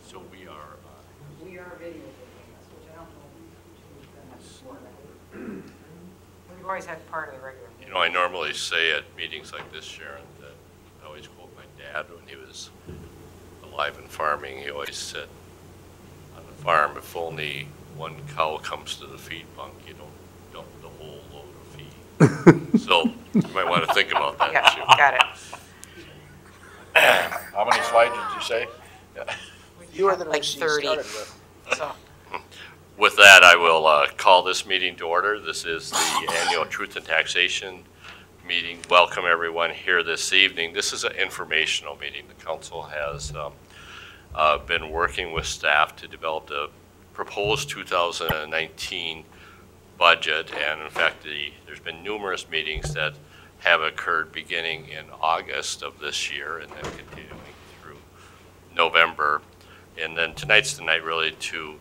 So we are. We are video games, which I don't know if we've done that before. We've always had part of the regular. You know, I normally say at meetings like this, Sharon, that I always quote my dad when he was alive and farming. He always said, on the farm, if only one cow comes to the feed bunk, you don't dump the whole load of feed. So you might want to think about that Yeah, too. got it. How many slides did you say? You are the Like machine 30. started with. So, With that, I will call this meeting to order. This is the annual Truth and Taxation meeting. Welcome everyone here this evening. This is an informational meeting. The council has been working with staff to develop the proposed 2019 budget, and in fact, there's been numerous meetings that have occurred beginning in August of this year and then continuing through November. And then tonight's the night really to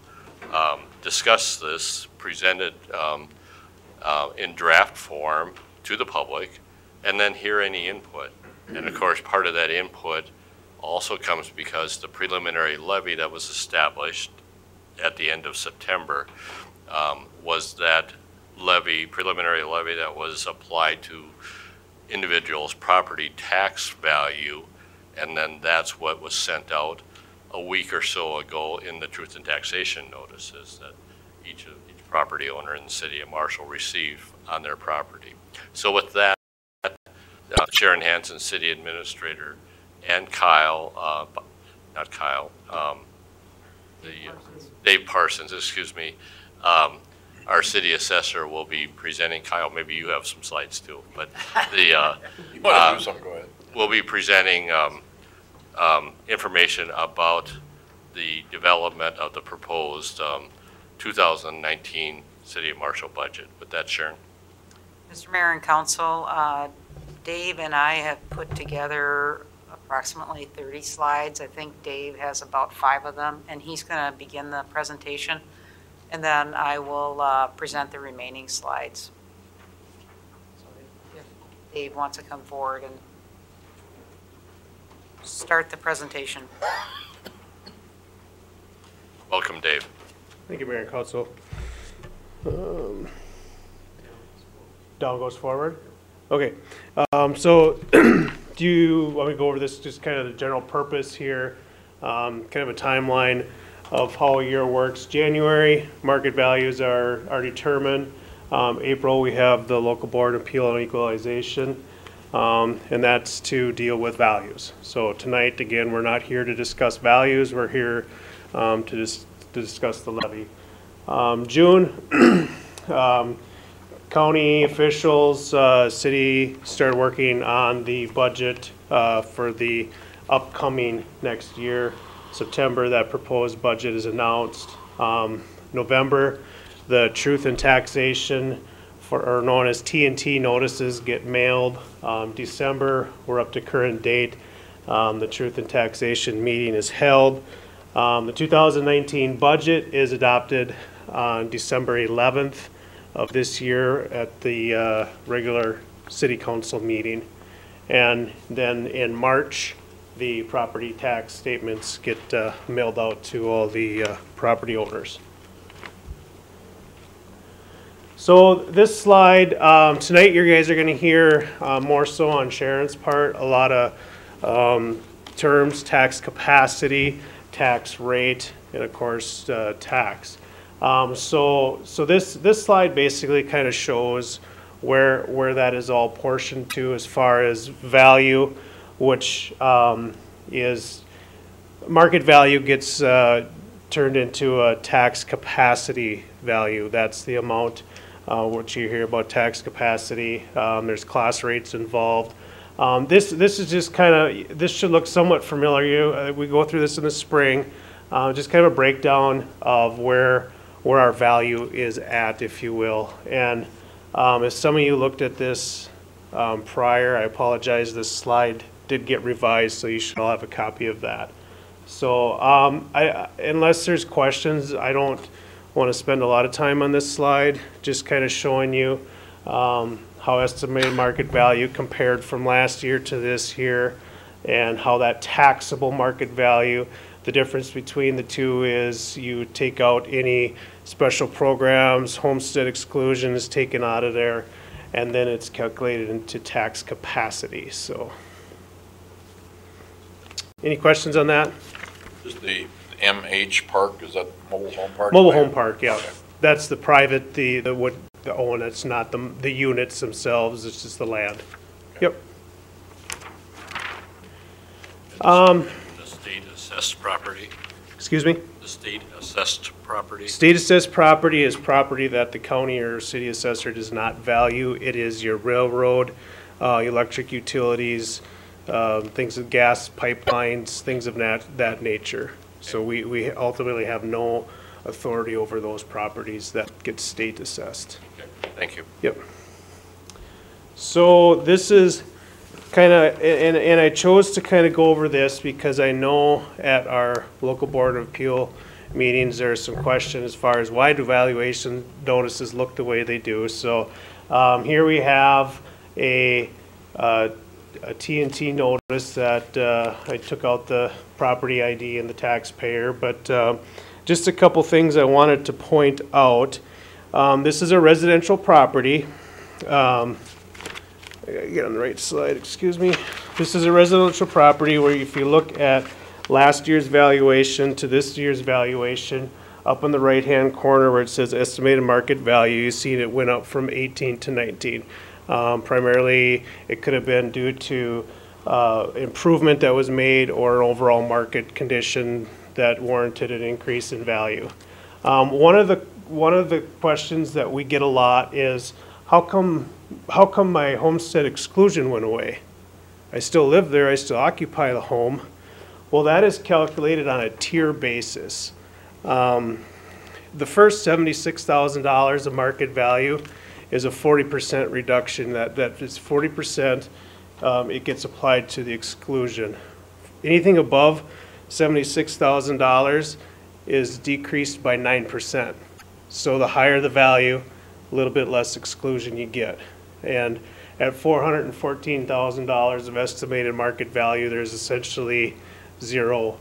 discuss this, presented in draft form to the public, and then hear any input. And of course, part of that input also comes because the preliminary levy that was established at the end of September was that preliminary levy that was applied to individuals' property tax value, and then that's what was sent out a week or so ago in the Truth and Taxation notices that each property owner in the city of Marshall received on their property. So with that, Sharon Hansen, City Administrator, and Kyle, not Kyle, Dave Parsons, excuse me, our city assessor will be presenting. Kyle, maybe you have some slides too, but You want to do something, go ahead. we'll be presenting information about the development of the proposed 2019 City of Marshall budget. With that, Sharon. Mr. Mayor and Council, Dave and I have put together approximately 30 slides. I think Dave has about 5 of them, and he's going to begin the presentation, and then I will present the remaining slides. So if Dave wants to come forward and start the presentation. Welcome, Dave. Thank you, Mayor and Council. Down goes forward. Okay, so do you want me to go over this, just kind of the general purpose here, kind of a timeline of how a year works. January, market values are determined. April, we have the local board appeal on equalization, and that's to deal with values. So tonight, again, we're not here to discuss values. We're here to discuss the levy. June, county officials, city started working on the budget for the upcoming next year. September, that proposed budget is announced. November, the Truth and Taxation, or known as T&T notices, get mailed. December, we're up to current date. The Truth and Taxation meeting is held. The 2019 budget is adopted on December 11th of this year at the regular city council meeting. And then in March, the property tax statements get mailed out to all the property owners. So this slide, tonight you guys are going to hear more so on Sharon's part, a lot of terms, tax capacity, tax rate, and of course tax. So this slide basically kind of shows where that is all portioned to as far as value, which is market value gets turned into a tax capacity value. That's the amount which you hear about tax capacity. There's class rates involved. This is just this should look somewhat familiar. We go through this in the spring, just kind of a breakdown of where our value is at, if you will. And if some of you looked at this prior, I apologize, this slide did get revised, so you should all have a copy of that. So unless there's questions, I don't want to spend a lot of time on this slide, just kind of showing you how estimated market value compared from last year to this year, and how that taxable market value, the difference between the two is you take out any special programs, homestead exclusion is taken out of there, and then it's calculated into tax capacity. So, any questions on that? Is the MH Park, is that mobile home park? Mobile home park, yeah. That's the private, the what the own. It's not the units themselves. It's just the land. Yep. The state assessed property, Excuse me. the state assessed property. State assessed property is property that the county or city assessor does not value. It is your railroad, electric utilities, things of gas pipelines, things of that nature. So we ultimately have no authority over those properties that get state assessed. Okay, thank you. Yep. So this is kind of, and I chose to kind of go over this because I know at our local board of appeal meetings, there's some question as far as why do valuation notices look the way they do. So here we have a T&T notice that I took out the property ID and the taxpayer, but just a couple things I wanted to point out. This is a residential property. I gotta get on the right slide, excuse me. This is a residential property where if you look at last year's valuation to this year's valuation, up in the right-hand corner where it says estimated market value, you see it went up from 18 to 19. Primarily, it could have been due to improvement that was made or an overall market condition that warranted an increase in value. One of the questions that we get a lot is, how come my homestead exclusion went away? I still live there, I still occupy the home. Well, that is calculated on a tier basis. The first $76,000 of market value is a 40% reduction. That is 40%, it gets applied to the exclusion. Anything above $76,000 is decreased by 9%. So the higher the value, a little bit less exclusion you get. And at $414,000 of estimated market value, there's essentially zero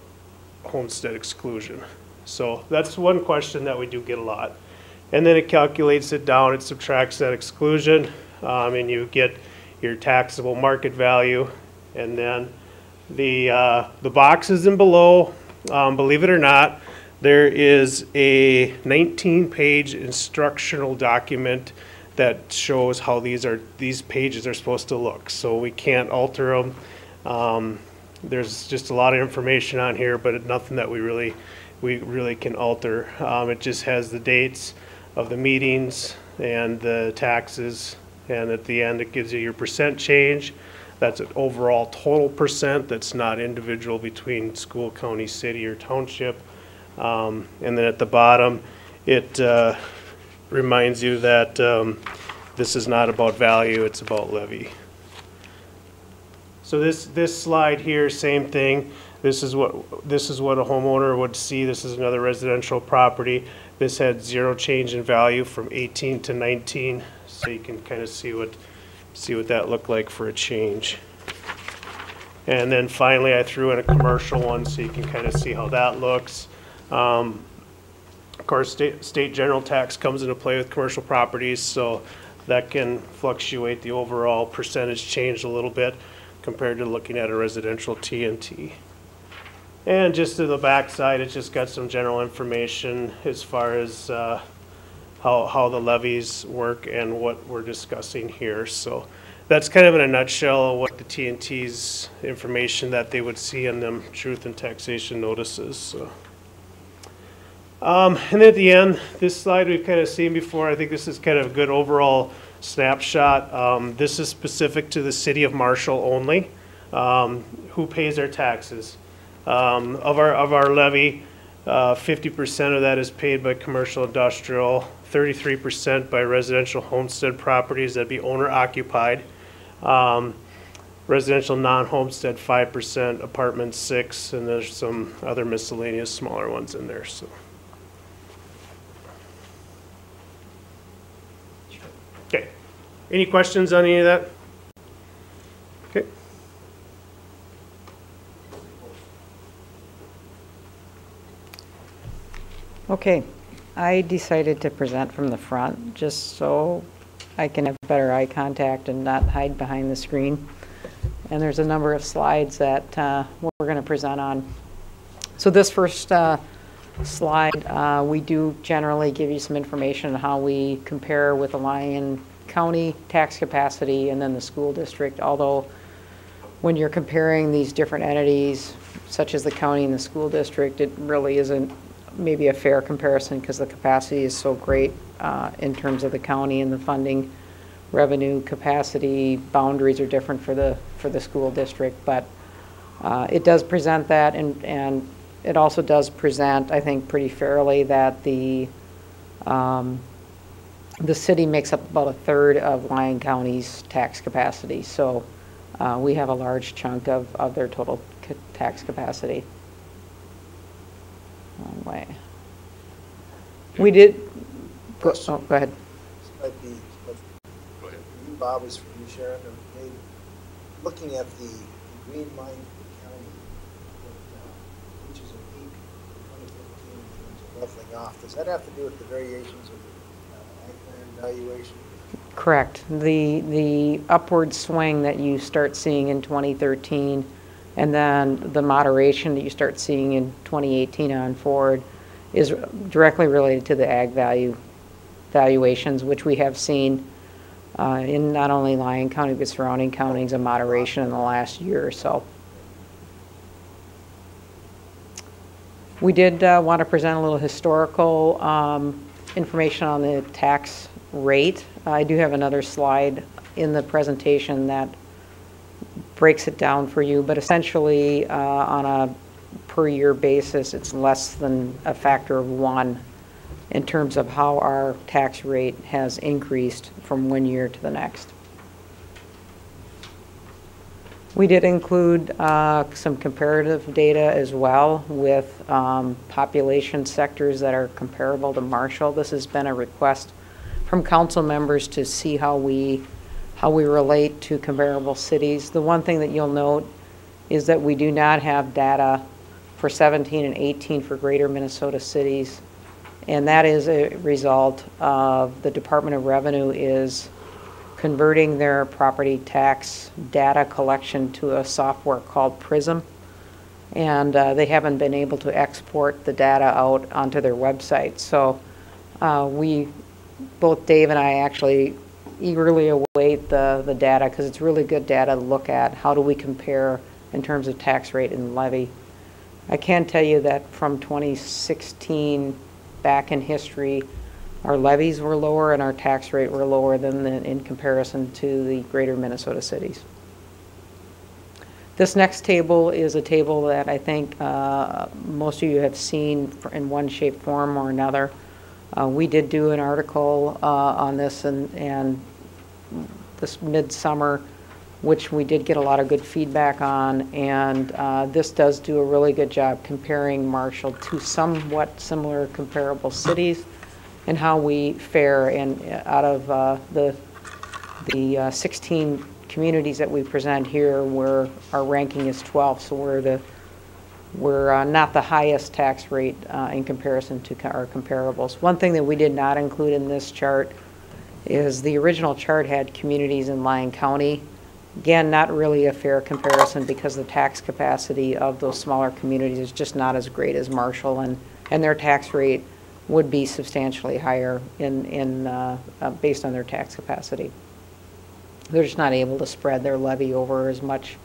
homestead exclusion. So that's one question that we do get a lot. And then it calculates it down, it subtracts that exclusion, and you get your taxable market value. And then the boxes in below, believe it or not, there is a 19-page instructional document that shows how these pages are supposed to look. So we can't alter them. There's just a lot of information on here, but nothing that we really can alter. It just has the dates of the meetings and the taxes, and at the end it gives you your percent change. That's an overall total percent. That's not individual between school, county, city, or township. And then at the bottom, it reminds you that this is not about value, it's about levy. So this slide here, same thing. This is what a homeowner would see. This is another residential property. This had zero change in value from 18 to 19, so you can kind of see what that looked like for a change. And then finally, I threw in a commercial one so you can kind of see how that looks. Of course, state general tax comes into play with commercial properties, so that can fluctuate the overall percentage change a little bit compared to looking at a residential T&T. And just to the back side, it's just got some general information as far as how the levies work and what we're discussing here. So that's kind of in a nutshell what the T&T's information that they would see in them truth and taxation notices. So. And then at the end, this slide we've kind of seen before. I think this is kind of a good overall snapshot. This is specific to the city of Marshall only, who pays their taxes. Of our levy, 50% of that is paid by commercial industrial, 33% by residential homestead properties that'd be owner occupied. Residential non-homestead 5%, apartments 6%, and there's some other miscellaneous smaller ones in there. So, okay. Any questions on any of that? Okay. Okay, I decided to present from the front just so I can have better eye contact and not hide behind the screen. And there's a number of slides that we're going to present on. So this first slide, we do generally give you some information on how we compare with the Lyon County tax capacity and then the school district, although when you're comparing these different entities, such as the county and the school district, it really isn't maybe a fair comparison because the capacity is so great in terms of the county and the funding revenue capacity boundaries are different for the school district, but it does present that, and it also does present, I think, pretty fairly that the city makes up about a third of Lyon County's tax capacity, so we have a large chunk of their total tax capacity. Wrong way. We did. Go ahead. Might be, but Go ahead. you, Bob, is from you, Sharon. Looking at the green line for the county, which is a peak in 2015 in terms of leveling off, does that have to do with the variations of the ag land valuation? Correct. The upward swing that you start seeing in 2013 and then the moderation that you start seeing in 2018 on forward is directly related to the ag valuations, which we have seen in not only Lyon County but surrounding counties, a moderation in the last year or so. We did want to present a little historical information on the tax rate. I do have another slide in the presentation that breaks it down for you, but essentially on a per year basis, it's less than a factor of 1 in terms of how our tax rate has increased from one year to the next. We did include some comparative data as well with population sectors that are comparable to Marshall. This has been a request from council members to see how we relate to comparable cities. The one thing that you'll note is that we do not have data for 17 and 18 for greater Minnesota cities, and that is a result of the Department of Revenue is converting their property tax data collection to a software called Prism, and they haven't been able to export the data out onto their website. So both Dave and I actually eagerly await the data because it's really good data to look at. How do we compare in terms of tax rate and levy? I can tell you that from 2016 back in history, our levies were lower and our tax rate were lower than in comparison to the greater Minnesota cities. This next table is a table that I think most of you have seen in one shape, form, or another. We did do an article on this and this midsummer, which we did get a lot of good feedback on, and this does do a really good job comparing Marshall to somewhat similar comparable cities and how we fare. And out of the 16 communities that we present here, our ranking is 12, so we're not the highest tax rate in comparison to our comparables. One thing that we did not include in this chart is the original chart had communities in Lyon County. Again, not really a fair comparison because the tax capacity of those smaller communities is just not as great as Marshall, and their tax rate would be substantially higher based on their tax capacity. They're just not able to spread their levy over as much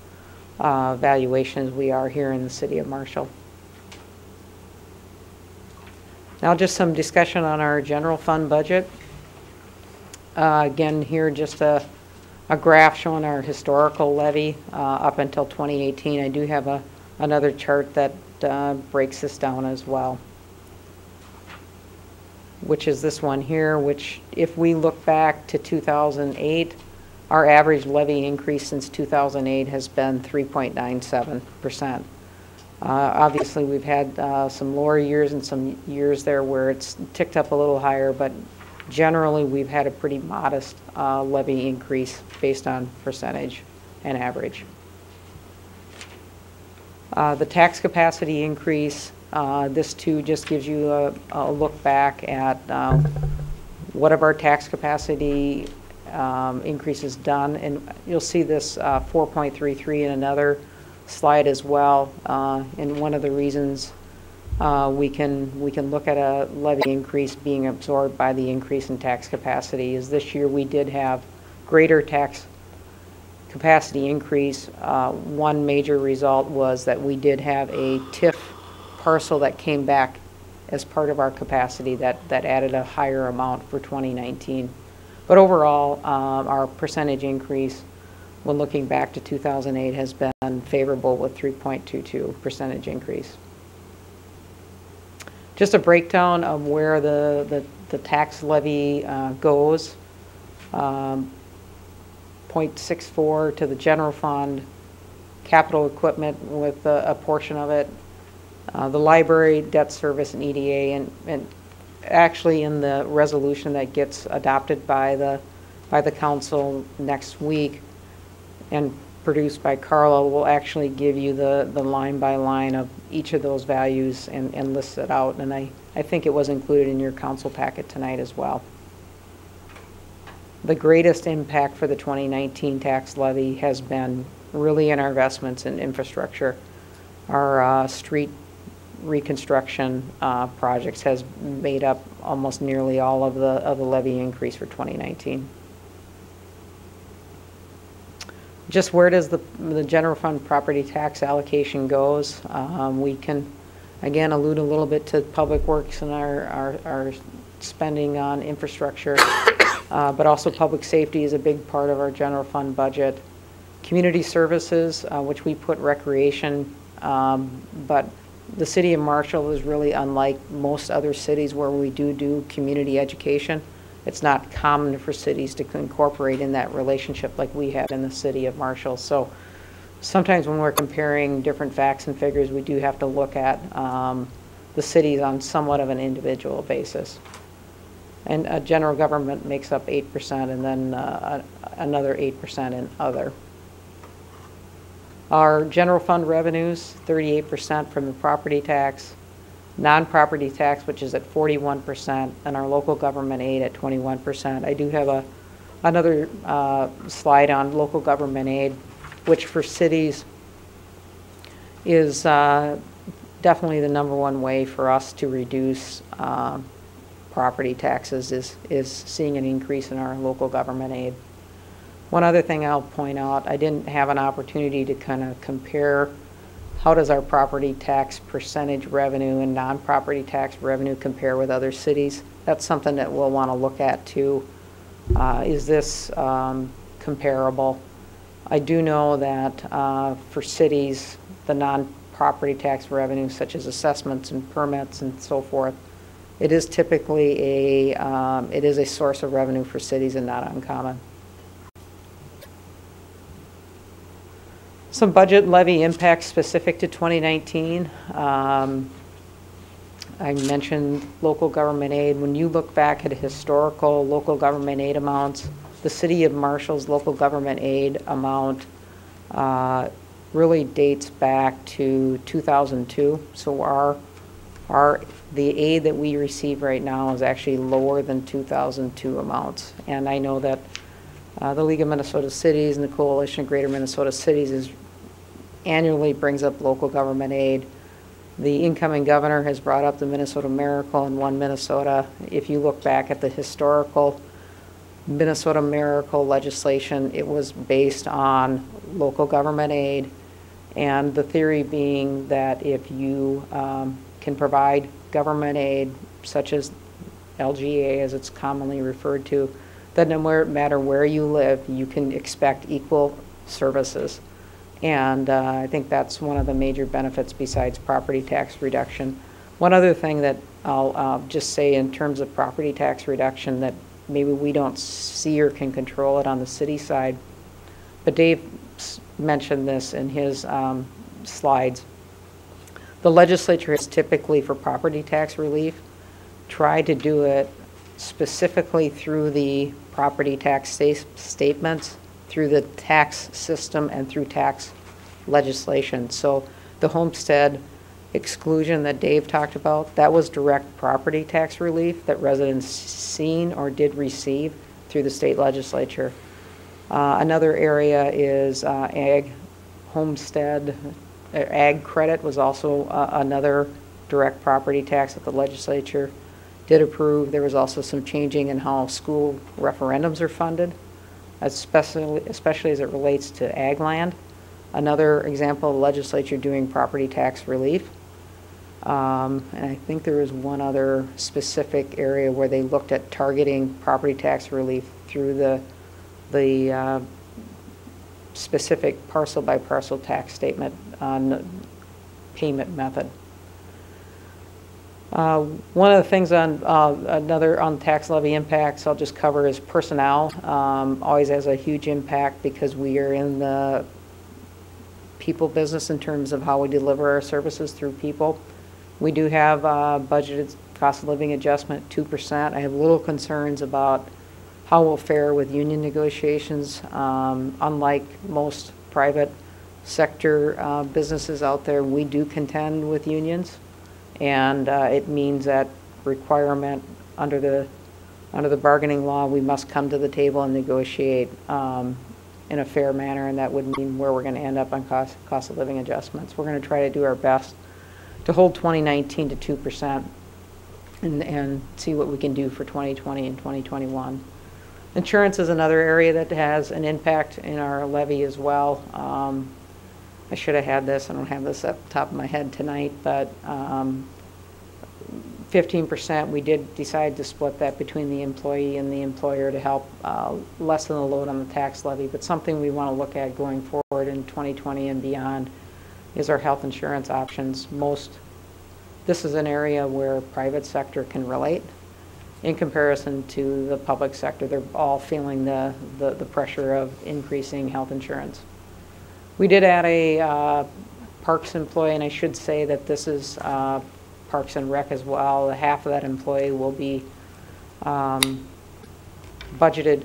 valuation as we are here in the city of Marshall. Now just some discussion on our general fund budget. Again, here just a graph showing our historical levy up until 2018. I do have another chart that breaks this down as well, which is this one here, which if we look back to 2008, our average levy increase since 2008 has been 3.97%. Obviously, we've had some lower years and some years there where it's ticked up a little higher, but generally we've had a pretty modest levy increase based on percentage and average. The tax capacity increase, this too just gives you a look back at what have our tax capacity increases done, and you'll see this 4.33 in another slide as well. And one of the reasons we can look at a levy increase being absorbed by the increase in tax capacity is this year we did have greater tax capacity increase. One major result was that we did have a TIF parcel that came back as part of our capacity that added a higher amount for 2019. But overall, our percentage increase when looking back to 2008 has been favorable with 3.22 percentage increase. Just a breakdown of where the tax levy goes. 0.64 to the general fund, capital equipment with a portion of it, the library, debt service, and EDA, and actually in the resolution that gets adopted by the council next week and produced by Carla will actually give you the line by line of each of those values and list it out, and I think it was included in your council packet tonight as well. The greatest impact for the 2019 tax levy has been really in our investments in infrastructure. Our street reconstruction projects has made up almost nearly all of the levy increase for 2019. Just where does the general fund property tax allocation goes? We can again allude a little bit to public works and our spending on infrastructure, but also public safety is a big part of our general fund budget. Community services, which we put recreation, but the city of Marshall is really unlike most other cities where we do community education. It's not common for cities to incorporate in that relationship like we have in the city of Marshall. So sometimes when we're comparing different facts and figures, we do have to look at the cities on somewhat of an individual basis. And general government makes up 8% and then another 8% in other. Our general fund revenues, 38% from the property tax, non-property tax, which is at 41%, and our local government aid at 21%. I do have another slide on local government aid, which for cities is definitely the #1 way for us to reduce property taxes is seeing an increase in our local government aid. One other thing I'll point out, I didn't have an opportunity to kind of compare how does our property tax percentage revenue and non-property tax revenue compare with other cities. That's something that we'll want to look at too. Is this comparable? I do know that for cities, the non-property tax revenue, such as assessments and permits and so forth, it is typically a source of revenue for cities and not uncommon. Some budget levy impacts specific to 2019. I mentioned local government aid. When you look back at historical local government aid amounts, the city of Marshall's local government aid amount really dates back to 2002. So the aid that we receive right now is actually lower than 2002 amounts. And I know that the League of Minnesota Cities and the Coalition of Greater Minnesota Cities annually brings up local government aid. The incoming governor has brought up the Minnesota Miracle and One Minnesota. If you look back at the historical Minnesota Miracle legislation, it was based on local government aid, and the theory being that if you can provide government aid such as LGA, as it's commonly referred to, that no matter where you live, you can expect equal services. And I think that's one of the major benefits besides property tax reduction. One other thing that I'll just say in terms of property tax reduction that maybe we don't see or can control it on the city side, but Dave mentioned this in his slides. The legislature has typically, for property tax relief, tried to do it specifically through the property tax statements, through the tax system, and through tax legislation. So the homestead exclusion that Dave talked about, that was direct property tax relief that residents seen or did receive through the state legislature. Another area is ag homestead. Ag credit was also another direct property tax that the legislature did approve. There was also some changing in how school referendums are funded, especially as it relates to ag land. Another example of the legislature doing property tax relief. And I think there was one other specific area where they looked at targeting property tax relief through the specific parcel by parcel tax statement payment method. One of the things on on tax levy impacts I'll just cover is personnel. Always has a huge impact because we are in the people business in terms of how we deliver our services through people. We do have budgeted cost of living adjustment 2%. I have little concerns about how we'll fare with union negotiations. Unlike most private sector businesses out there, we do contend with unions, and it means that requirement under the bargaining law, we must come to the table and negotiate in a fair manner, and that would mean where we're going to end up on cost of living adjustments. We're going to try to do our best to hold 2019 to 2% and see what we can do for 2020 and 2021. Insurance is another area that has an impact in our levy as well. I should have had this. I don't have this at the top of my head tonight, but 15%, we did decide to split that between the employee and the employer to help lessen the load on the tax levy. But something we want to look at going forward in 2020 and beyond is our health insurance options. This is an area where private sector can relate in comparison to the public sector. They're all feeling the pressure of increasing health insurance. We did add a Parks employee, and I should say that this is Parks and Rec as well. Half of that employee will be budgeted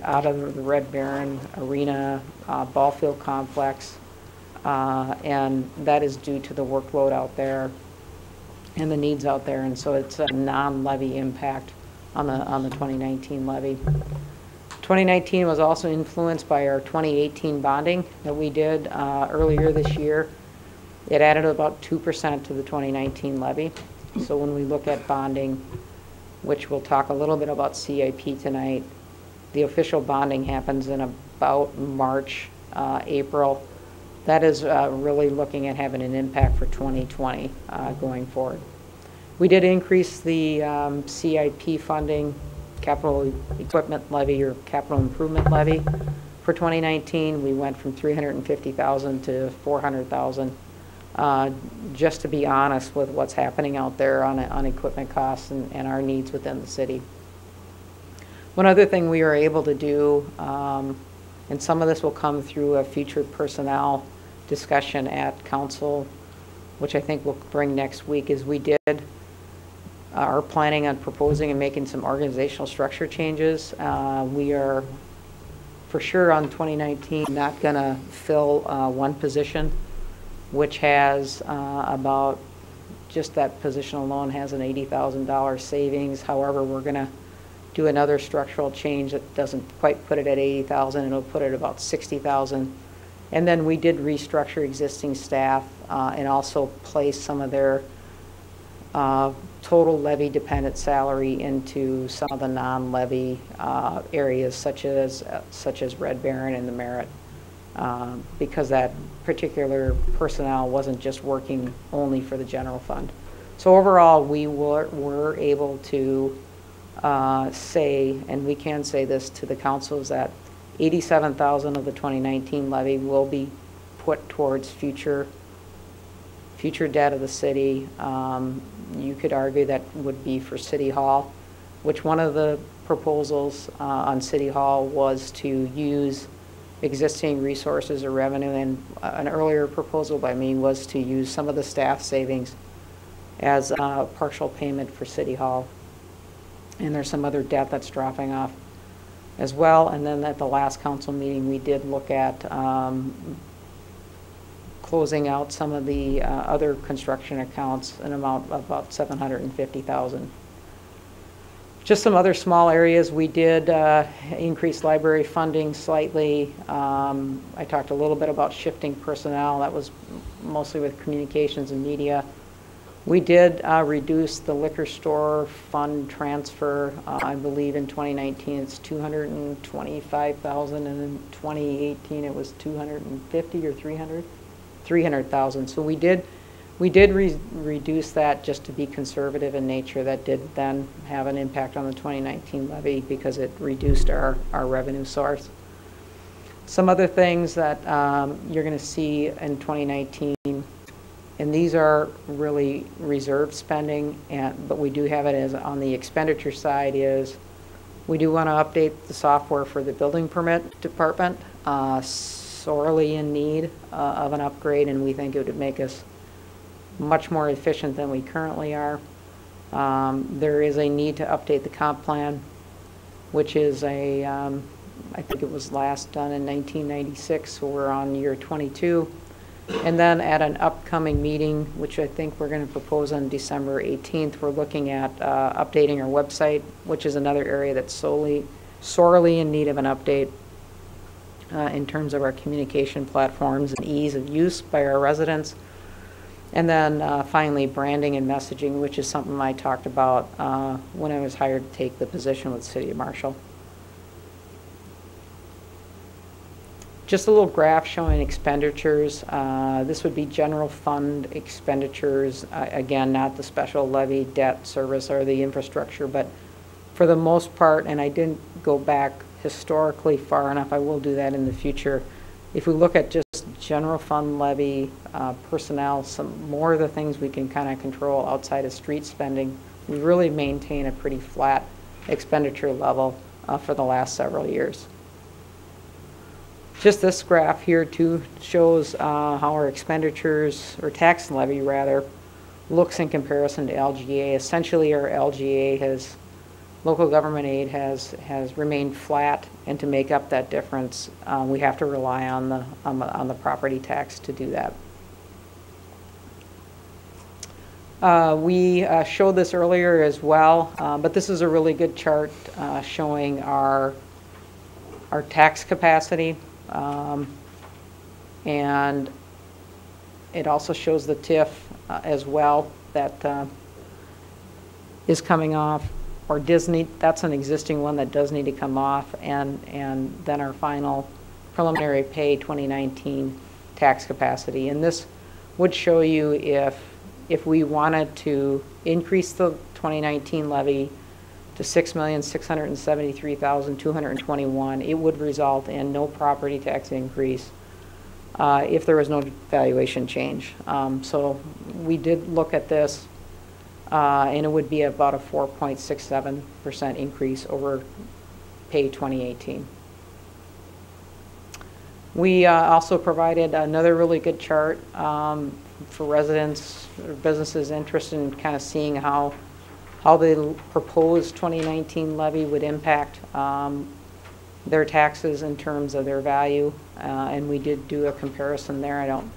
out of the Red Baron Arena ball field complex, and that is due to the workload out there and the needs out there, and so it's a non-levy impact on the 2019 levy. 2019 was also influenced by our 2018 bonding that we did earlier this year. It added about 2% to the 2019 levy. So when we look at bonding, which we'll talk a little bit about CIP tonight, the official bonding happens in about March, April. That is really looking at having an impact for 2020 going forward. We did increase the CIP funding, capital equipment levy or capital improvement levy for 2019. We went from $350,000 to $400,000, just to be honest with what's happening out there on equipment costs and our needs within the city. One other thing we were able to do, and some of this will come through a future personnel discussion at council, which I think we'll bring next week, is we are planning on proposing and making some organizational structure changes. We are for sure on 2019 not going to fill one position, which has about, just that position alone has an $80,000 savings. However, we're going to do another structural change that doesn't quite put it at $80,000. It'll put it at about $60,000. And then we did restructure existing staff and also place some of their total levy dependent salary into some of the non-levy areas such as Red Baron and the Merit, because that particular personnel wasn't just working only for the general fund. So overall, we were able to say, and we can say this to the council, is that 87,000 of the 2019 levy will be put towards future debt of the city. You could argue that would be for City Hall, which one of the proposals on City Hall was to use existing resources or revenue, and an earlier proposal by me was to use some of the staff savings as a partial payment for City Hall. And there's some other debt that's dropping off as well. And then at the last council meeting, we did look at closing out some of the other construction accounts, an amount of about $750,000. Just some other small areas. We did increase library funding slightly. I talked a little bit about shifting personnel. That was mostly with communications and media. We did reduce the liquor store fund transfer. I believe in 2019 it's $225,000, and in 2018 it was 250 or 300,000. So we did reduce that just to be conservative in nature. That did then have an impact on the 2019 levy because it reduced our revenue source. Some other things that you're going to see in 2019, and these are really reserve spending, but we do have it as on the expenditure side, is we do want to update the software for the building permit department, sorely in need of an upgrade, and we think it would make us much more efficient than we currently are. There is a need to update the comp plan, which is I think it was last done in 1996, so we're on year 22. And then at an upcoming meeting, which I think we're going to propose on December 18th, we're looking at updating our website, which is another area that's sorely in need of an update in terms of our communication platforms and ease of use by our residents. And then finally, branding and messaging, which is something I talked about when I was hired to take the position with City Marshal. Just a little graph showing expenditures. This would be general fund expenditures. Again, not the special levy, debt service, or the infrastructure, but for the most part, and I didn't go back historically far enough, I will do that in the future. If we look at just general fund levy, personnel, some more of the things we can kind of control outside of street spending, we really maintain a pretty flat expenditure level for the last several years. Just this graph here too shows how our expenditures, or tax levy rather, looks in comparison to LGA. Essentially our LGA local government aid has remained flat, and to make up that difference, we have to rely on the property tax to do that. We showed this earlier as well, but this is a really good chart showing our tax capacity, and it also shows the TIF as well that is coming off. Or Disney, that's an existing one that does need to come off, and then our final preliminary pay 2019 tax capacity. And this would show you if we wanted to increase the 2019 levy to $6,673,221, it would result in no property tax increase if there was no valuation change. So we did look at this. And it would be about a 4.67% increase over pay 2018. We also provided another really good chart for residents or businesses interested in kind of seeing how the proposed 2019 levy would impact their taxes in terms of their value. And we did do a comparison there. I don't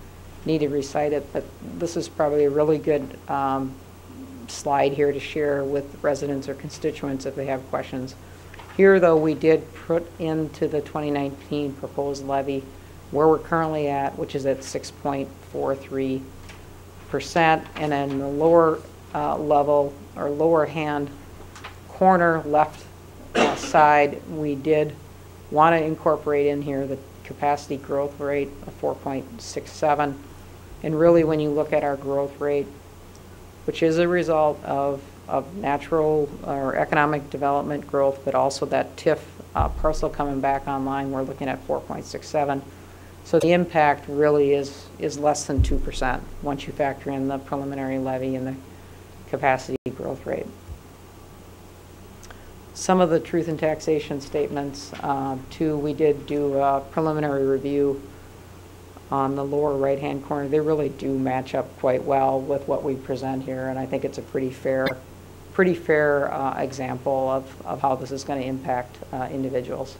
need to recite it, but this is probably a really good slide here to share with residents or constituents if they have questions. Here, though, we did put into the 2019 proposed levy where we're currently at, which is at 6.43%, and then the lower level or lower hand corner left side, we did want to incorporate in here the capacity growth rate of 4.67, and really when you look at our growth rate, which is a result of natural or economic development growth, but also that TIF parcel coming back online. We're looking at 4.67. So the impact really is less than 2% once you factor in the preliminary levy and the capacity growth rate. Some of the truth in taxation statements, too, we did do a preliminary review on the lower right-hand corner. They really do match up quite well with what we present here, and I think it's a pretty fair example of how this is going to impact individuals.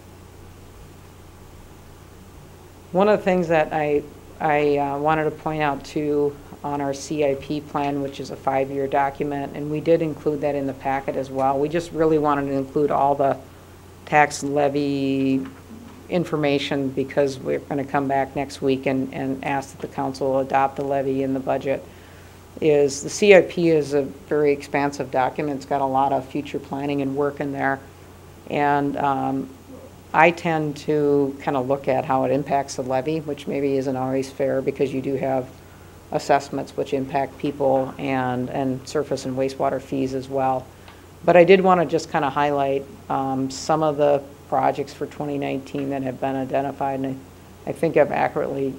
One of the things that I wanted to point out too on our CIP plan, which is a 5-year document, and we did include that in the packet as well. We just really wanted to include all the tax levy information because we're going to come back next week and ask that the council adopt the levy in the budget. The CIP is a very expansive document. It's got a lot of future planning and work in there. And I tend to kind of look at how it impacts the levy, which maybe isn't always fair because you do have assessments which impact people and surface and wastewater fees as well. But I did want to just kind of highlight some of the projects for 2019 that have been identified, and I think I've accurately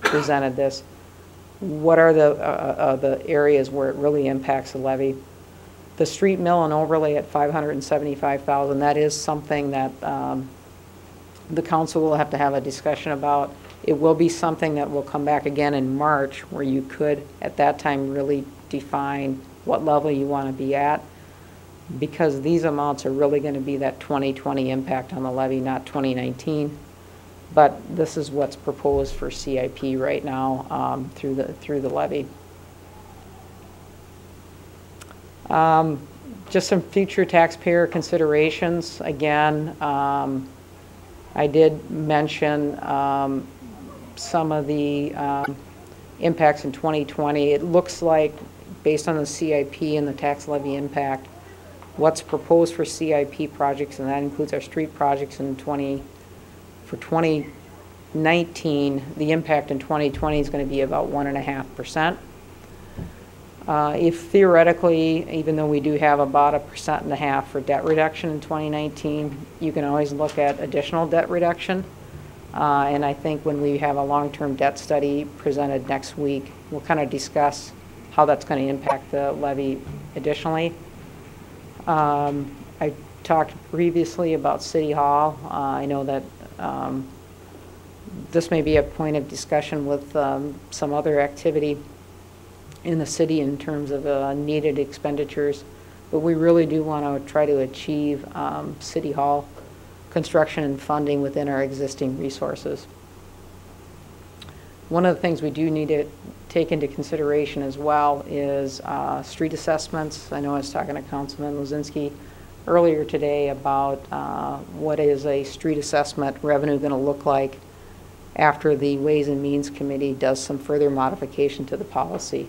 presented this. What are the areas where it really impacts the levy? The street mill and overlay at $575,000, that is something that the council will have to have a discussion about. It will be something that will come back again in March where you could at that time really define what level you want to be at, because these amounts are really going to be that 2020 impact on the levy, not 2019. But this is what's proposed for CIP right now through the levy. Just some future taxpayer considerations. Again, I did mention some of the impacts in 2020. It looks like, based on the CIP and the tax levy impact, what's proposed for CIP projects, and that includes our street projects for 2019, the impact in 2020 is going to be about 1.5%. If theoretically, even though we do have about 1.5% for debt reduction in 2019, you can always look at additional debt reduction. And I think when we have a long-term debt study presented next week, we'll kind of discuss how that's going to impact the levy additionally. I talked previously about City Hall. I know that this may be a point of discussion with some other activity in the city in terms of needed expenditures, but we really do want to try to achieve City Hall construction and funding within our existing resources. One of the things we do need to take into consideration as well is street assessments. I know I was talking to Councilman Lozinski earlier today about what is a street assessment revenue going to look like after the Ways and Means Committee does some further modification to the policy.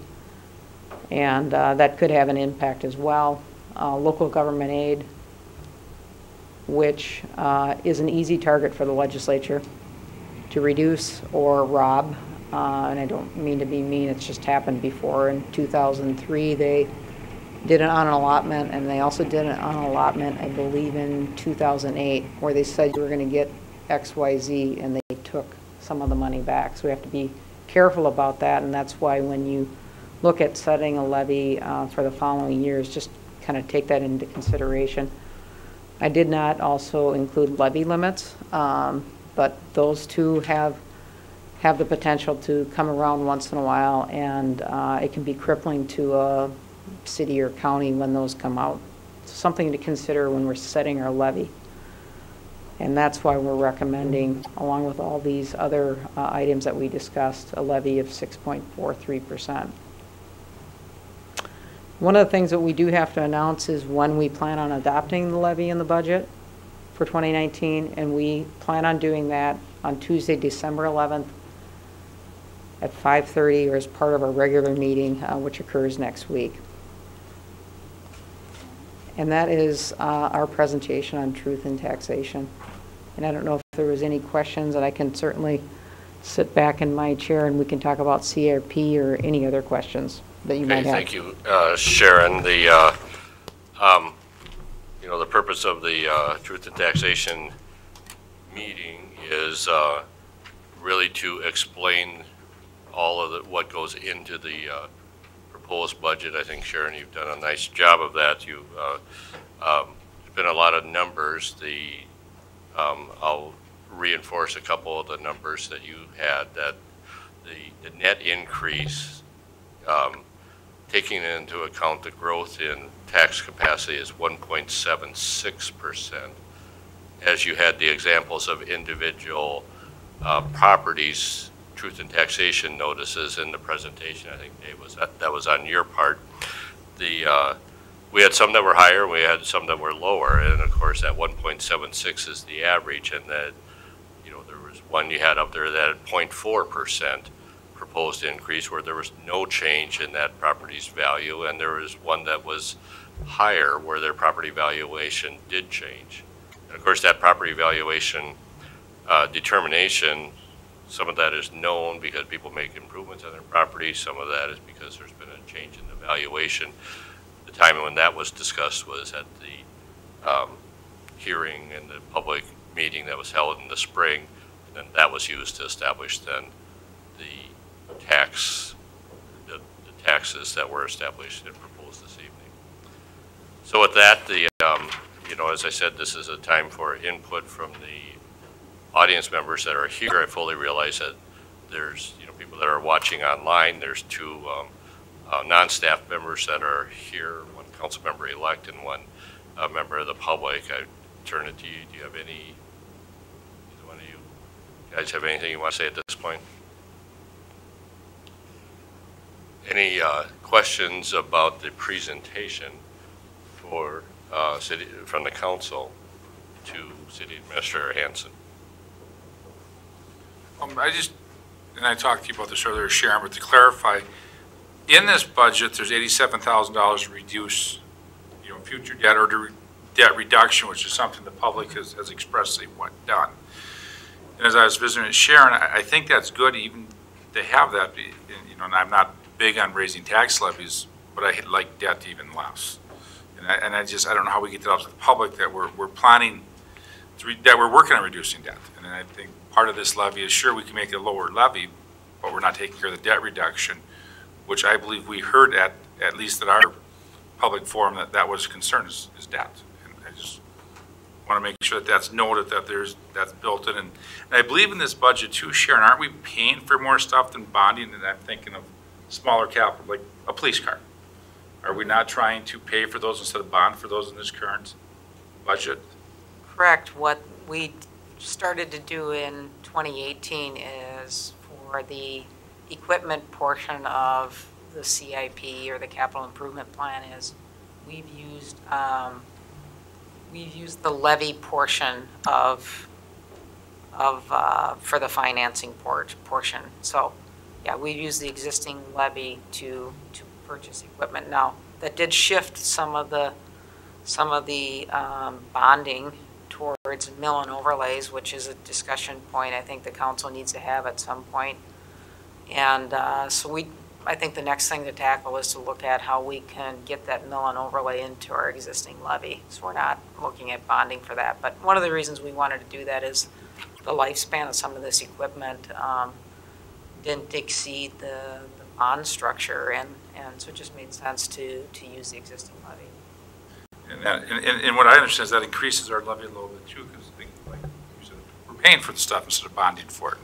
And that could have an impact as well. Local government aid, which is an easy target for the legislature to reduce or rob. And I don't mean to be mean, it's just happened before. In 2003, they did it on an allotment, and they also did it on an allotment, I believe, in 2008, where they said you were going to get X, Y, Z, and they took some of the money back. So we have to be careful about that, and that's why when you look at setting a levy for the following years, just kind of take that into consideration. I did not also include levy limits, but those two have the potential to come around once in a while, and it can be crippling to a city or county when those come out. It's something to consider when we're setting our levy. And that's why we're recommending, along with all these other items that we discussed, a levy of 6.43%. One of the things that we do have to announce is when we plan on adopting the levy in the budget for 2019, and we plan on doing that on Tuesday, December 11th at 5:30, or as part of our regular meeting, which occurs next week. And that is our presentation on truth in taxation. And I don't know if there was any questions, and I can certainly sit back in my chair and we can talk about CRP or any other questions. that you Okay, might have. thank you, Sharon. You know, the purpose of the Truth and Taxation meeting is really to explain all of what goes into the proposed budget. I think, Sharon, you've done a nice job of that. There's been a lot of numbers. I'll reinforce a couple of the numbers that you had, that the net increase, taking into account the growth in tax capacity, is 1.76%. As you had the examples of individual properties, truth and taxation notices in the presentation, I think, Dave, that was on your part. We had some that were higher, we had some that were lower, and of course that 1.76 is the average, and that, you know, there was one you had up there that had 0.4% proposed increase where there was no change in that property's value, and there was one that was higher where their property valuation did change. And of course that property valuation determination, some of that is known because people make improvements on their property, some of that is because there's been a change in the valuation. The time when that was discussed was at the hearing and the public meeting that was held in the spring, and then that was used to establish then the taxes that were established and proposed this evening. So with that, you know, as I said, this is a time for input from the audience members that are here. I fully realize that there's, you know, people that are watching online. There's two non-staff members that are here, one council member elect and one member of the public. I turn it to you. Do you have any, either one of you guys have anything you want to say at this point? Any questions about the presentation for from the council to City Administrator Hansen? I talked to you about this earlier, Sharon, but to clarify, in this budget, there's $87,000 to reduce, you know, future debt or to debt reduction, which is something the public has expressly done. And as I was visiting with Sharon, I think that's good even to have that, you know, and I'm not big on raising tax levies, but I like debt even less. And I don't know how we get that out to the public that we're planning, that we're working on reducing debt. And I think part of this levy is, sure, we can make a lower levy, but we're not taking care of the debt reduction, which I believe we heard at least at our public forum that was concerned is debt. And I just want to make sure that that's noted, that that's built in. And I believe in this budget too, Sharon, aren't we paying for more stuff than bonding? And I'm thinking of smaller capital, like a police car. Are we not trying to pay for those instead of bond for those in this current budget? Correct. What we started to do in 2018 is for the equipment portion of the CIP or the capital improvement plan is we've used the levy portion of for the financing portion. So yeah, we've used the existing levy to purchase equipment. Now that did shift some of the bonding towards mill and overlays, which is a discussion point I think the council needs to have at some point. And so I think the next thing to tackle is to look at how we can get that mill and overlay into our existing levy. So we're not looking at bonding for that. But one of the reasons we wanted to do that is the lifespan of some of this equipment didn't exceed the bond structure, and so it just made sense to use the existing levy. And what I understand is that increases our levy a little bit too, because like you said, we're paying for the stuff instead of bonding for it.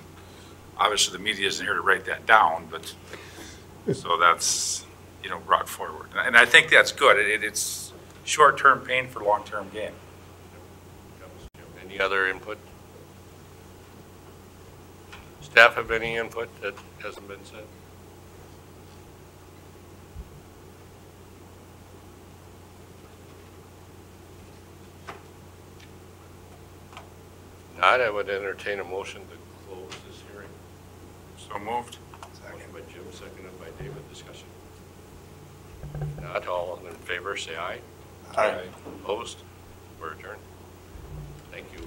Obviously, the media isn't here to write that down, but so that's, you know, brought forward, and I think that's good. It's short-term pain for long-term gain. Any other input? Staff have any input that hasn't been said? Not, I would entertain a motion to close this hearing. So moved. Motion by Jim, seconded by David. Discussion. If not, all in favor, say aye. Aye. Opposed? We're adjourned. Thank you.